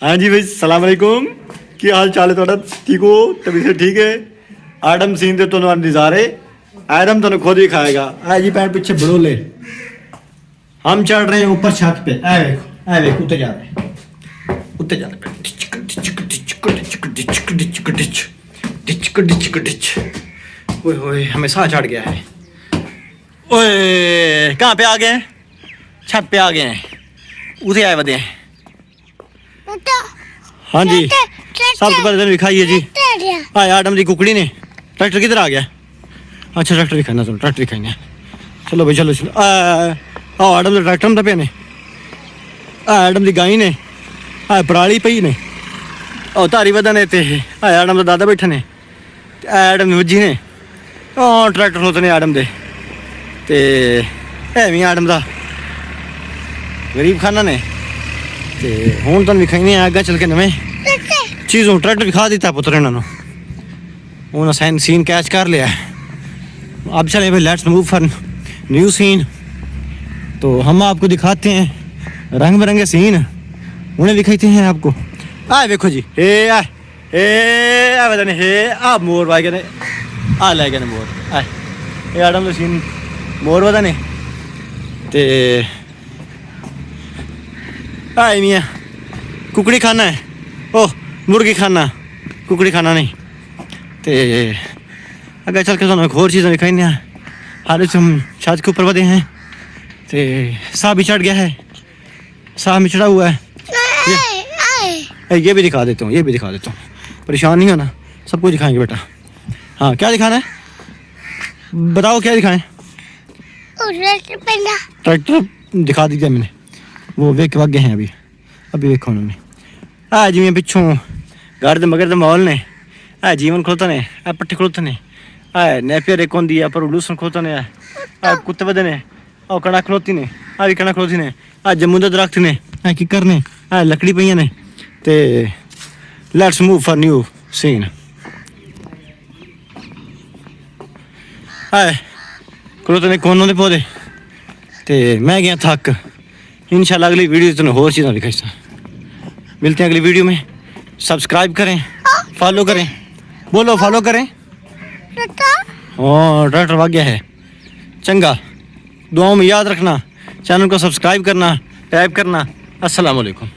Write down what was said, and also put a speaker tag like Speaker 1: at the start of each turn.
Speaker 1: हाँ जी भाई सलाम अलैकुम की हाल चाल है थोड़ा ठीक हो तभी से ठीक है आडम सीन दे तो नज़ारे आडम तो खुद ही खाएगा आ जी पैर पीछे बढ़ो ले हम चढ़ रहे हैं ऊपर छत पे ऐ देखो उत्ते जा रहे उत्ते जा रहे ओए होए हमें साह चढ़ गया है ओए कहाँ पे आ गए छत पे आ गए हैं उसे आए बदे हाँ जी सबसे पहले दिखाइए जी हाँ आडम जी कुकड़ी ने ट्रैक्टर किधर आ गया अच्छा ट्रैक्टर दिखाना चलो ट्रैक्टर दिखाएंगे चलो भाई चलो चलो आओ आडम ट्रैक्टर में पे ने आडम की गाई ने पराली पई ने ओ धारी वदा ने ते आडम का दादा बैठे ने आडम की वजी ने ट्रैक्टर खलोते ने आडम दे ते भी आडम का गरीब खाना ने ते हुण तुहानूं विखाई अग्गे चल के नवें चीज़ों ट्रैक्टर दिखा दिता पुत्र इन्होंने उन्होंने सीन कैच कर लिया अब चले भाई let's move for new scene तो हम आपको दिखाते हैं रंग बिरंगे सीन उन्हें दिखाते हैं आपको आए देखो जी हे हे आ मोर भाई ने आ लै गए मोर आए ये आडम सीन मोर वदा ने ते आए मियाँ कुकड़ी खाना है ओह मुर्गी खाना कुकड़ी खाना नहीं तो अगर चल के एक होर चीज़ दिखाई हाल हम छत के ऊपर बदे हैं तो साह भी चढ़ गया है साह में चढ़ा हुआ है ये भी दिखा देता हूँ ये भी दिखा देता हूँ परेशान नहीं होना सब कुछ दिखाएंगे बेटा हाँ क्या दिखाना है बताओ क्या दिखाएं ट्रैक्टर दिखा दिया मैंने वो वेख वगे हैं अभी वेखो उन्होंने जिमें पिछों घर के मगर माहौल ने जीवन खलोते ने पट्टे खलोते ने नेपियर एक होंगी है पर लूसन खलोते ने कुत्ते बदे ने कणा खलोती ने भी कणा खलोती ने जम्मू के दरख्त ने किकर ने लकड़ी पई ने ते let's move for new scene खलोते ने कोनों के पौधे ते मैं गया थक इंशाल्लाह अगली वीडियो तुम होर चीज़ां दिखाई मिलते हैं अगली वीडियो में सब्सक्राइब करें फॉलो करें बोलो फॉलो करें हाँ ट्रैक्टर भाग गया है चंगा दुआओं में याद रखना चैनल को सब्सक्राइब करना टाइप करना अस्सलाम वालेकुम।